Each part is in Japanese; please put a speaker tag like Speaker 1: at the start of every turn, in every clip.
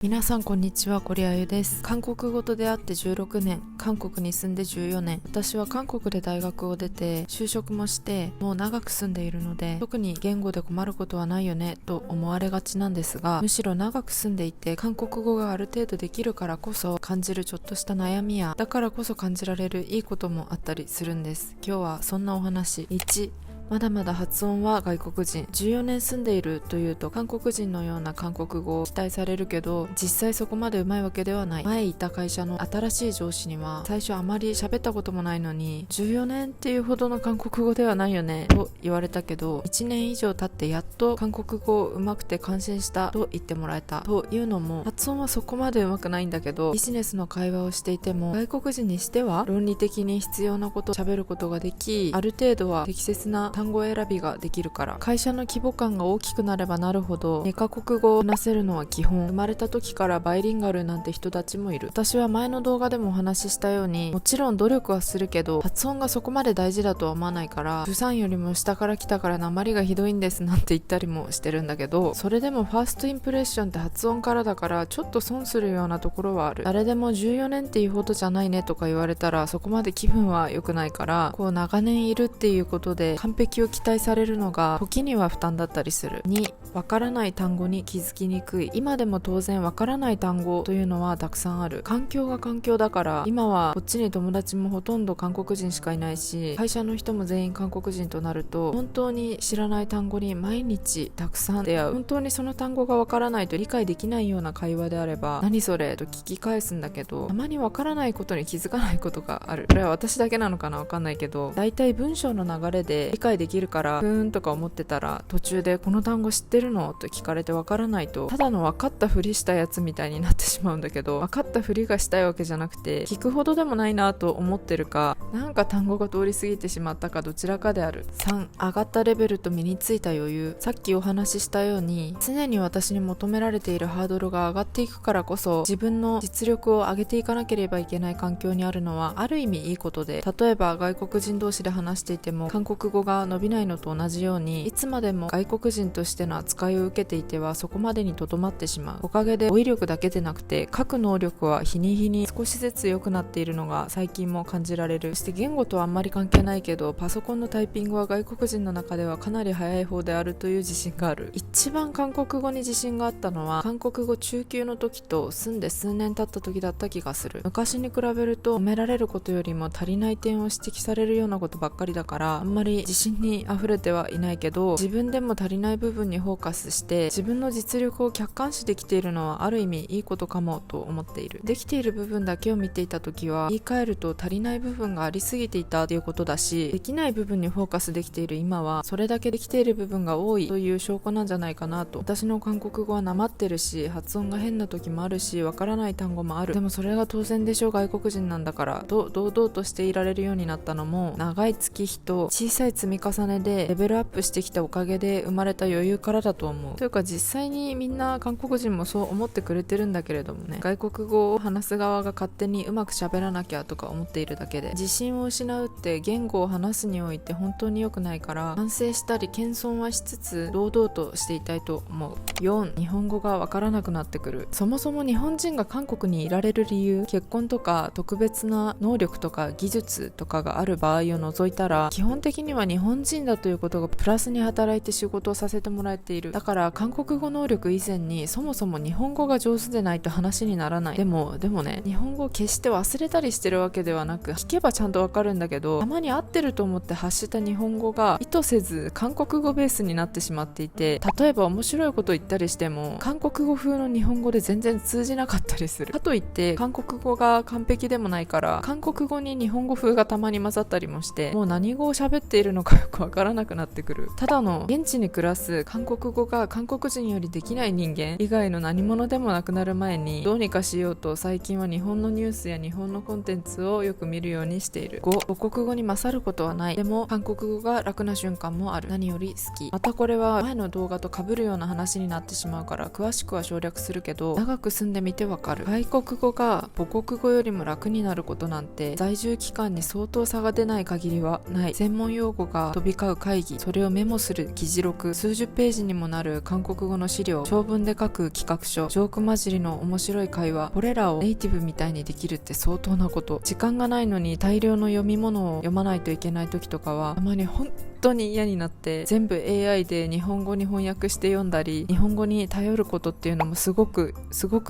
Speaker 1: 皆さんこんにちは、コリアユです。韓国語と出会って16年、韓国に住んで14年。私は韓国で大学を出て就職もしてもう長く住んでいるので、特に言語で困ることはないよねと思われがちなんですが、むしろ長く住んでいて韓国語がある程度できるからこそ感じるちょっとした悩みや、だからこそ感じられるいいこともあったりするんです。今日はそんなお話。1、まだまだ発音は外国人。14年住んでいるというと韓国人のような韓国語を期待されるけど、実際そこまでうまいわけではない。前いた会社の新しい上司には、最初あまり喋ったこともないのに14年っていうほどの韓国語ではないよねと言われたけど、1年以上経ってやっと韓国語うまくて感心したと言ってもらえた。というのも、発音はそこまでうまくないんだけど、ビジネスの会話をしていても外国人にしては論理的に必要なことを喋ることができ、ある程度は適切な単語選びができるから。会社の規模感が大きくなればなるほど2カ国語を話せるのは基本。生まれた時からバイリンガルなんて人たちもいる。私は前の動画でもお話ししたように、もちろん努力はするけど発音がそこまで大事だとは思わないから、プサンよりも下から来たから訛りがひどいんですなんて言ったりもしてるんだけど、それでもファーストインプレッションって発音からだからちょっと損するようなところはある。誰でも14年っていうほどじゃないねとか言われたらそこまで気分は良くないから、こう長年いるっていうことで完璧を期待されるのが時には負担だったりする。2、わからない単語に気づきにくい。今でも当然わからない単語というのはたくさんある。環境が環境だから、今はこっちに友達もほとんど韓国人しかいないし、会社の人も全員韓国人となると、本当に知らない単語に毎日たくさん出会う。本当にその単語がわからないと理解できないような会話であれば、何それと聞き返すんだけど、たまにわからないことに気づかないことがある。これは私だけなのかな、わかんないけど、だいたい文章の流れで理解できるからふーんとか思ってたら、途中でこの単語知ってるのと聞かれてわからないと、ただの分かったふりしたやつみたいになってしまうんだけど、分かったふりがしたいわけじゃなくて、聞くほどでもないなと思ってるか、なんか単語が通り過ぎてしまったか、どちらかである。3、上がったレベルと身についた余裕。さっきお話ししたように、常に私に求められているハードルが上がっていくからこそ、自分の実力を上げていかなければいけない環境にあるのはある意味いいことで、例えば外国人同士で話していても韓国語が伸びないのと同じように、いつまでも外国人としての扱いを受けていてはそこまでにとどまってしまう。おかげで語彙力だけでなくて書く能力は日に日に少しずつ良くなっているのが最近も感じられる。そして言語とはあんまり関係ないけど、パソコンのタイピングは外国人の中ではかなり早い方であるという自信がある。一番韓国語に自信があったのは韓国語中級の時と住んで数年経った時だった気がする。昔に比べると褒められることよりも足りない点を指摘されるようなことばっかりだから、あんまり自信に溢れてはいないけど、自分でも足りない部分にフォーカスして自分の実力を客観視できているのはある意味いいことかもと思っている。できている部分だけを見ていた時は、言い換えると足りない部分がありすぎていたということだし、できない部分にフォーカスできている今はそれだけできている部分が多いという証拠なんじゃないかなと。私の韓国語はなまってるし、発音が変な時もあるし、わからない単語もある。でもそれが当然でしょ、外国人なんだからと堂々としていられるようになったのも、長い月日と小さい積み重ねでレベルアップしてきたおかげで生まれた余裕からだと思う。というか実際にみんな韓国人もそう思ってくれてるんだけれどもね、外国語を話す側が勝手にうまく喋らなきゃとか思っているだけで、自信を失うって言語を話すにおいて本当に良くないから、反省したり謙遜はしつつ堂々としていたいと思う。4、日本語がわからなくなってくる。そもそも日本人が韓国にいられる理由、結婚とか特別な能力とか技術とかがある場合を除いたら、基本的には日本人だということがプラスに働いて仕事をさせてもらえている。だから韓国語能力以前にそもそも日本語が上手でないと話にならない。でもね、日本語を決して忘れたりしてるわけではなく、聞けばちゃんとわかるんだけど、たまに合ってると思って発した日本語が意図せず韓国語ベースになってしまっていて、例えば面白いこと言ったりしても韓国語風の日本語で全然通じなかったりする。かといって韓国語が完璧でもないから、韓国語に日本語風がたまに混ざったりもして、もう何語を喋っているのかよくわからなくなってくる。ただの現地に暮らす韓国語が韓国人よりできない人間以外の何者でもなくなる前に、どうにかしようと最近は日本のニュースや日本のコンテンツをよく見るようにしている。5、母国語に勝ることはない。でも韓国語が楽な瞬間もある。何より好き。またこれは前の動画と被るような話になってしまうから詳しくは省略するけど、長く住んでみてわかる。外国語が母国語よりも楽になることなんて在住期間に相当差が出ない限りはない。専門用語が飛び交う会議、それをメモする議事録、数十ページにももなる韓国語の資料、長文で書く企画書、ジョーク混じりの面白い会話、これらをネイティブみたいにできるって相当なこと。時間がないのに大量の読み物を読まないといけない時とかはたまに本当に嫌になって、全部 AI で日本語に翻訳して読んだり、日本語に頼ることっていうのもすごく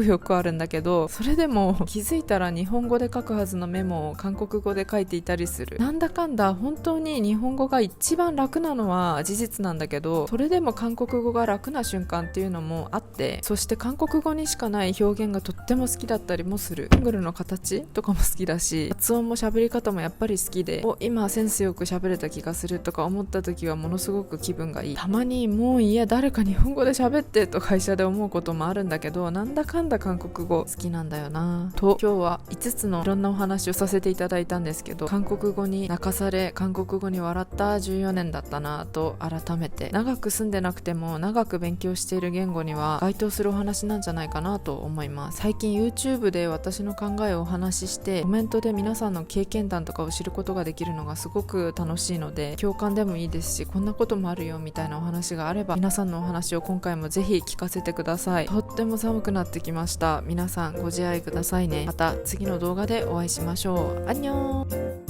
Speaker 1: よくあるんだけど、それでも気づいたら日本語で書くはずのメモを韓国語で書いていたりする。なんだかんだ本当に日本語が一番楽なのは事実なんだけど、それでも韓国語が楽な瞬間っていうのもあって、そして韓国語にしかない表現がとっても好きだったりもする。ハングルの形とかも好きだし、発音も喋り方もやっぱり好きで、今センスよく喋れた気がするとか思った時はものすごく気分がいい。たまにもういや誰か日本語で喋ってと会社で思うこともあるんだけど、なんだかんだ韓国語好きなんだよなと。今日は5つのいろんなお話をさせていただいたんですけど、韓国語に泣かされ韓国語に笑った14年だったなと改めて、長く住んでなくても長く勉強している言語には該当するお話なんじゃないかなと思います。最近 YouTube で私の考えをお話しして、コメントで皆さんの経験談とかを知ることができるのがすごく楽しいので、共感でもいいですし、こんなこともあるよみたいなお話があれば、皆さんのお話を今回もぜひ聞かせてください。とっても寒くなってきました。皆さんご自愛くださいね。また次の動画でお会いしましょう。アンニョン。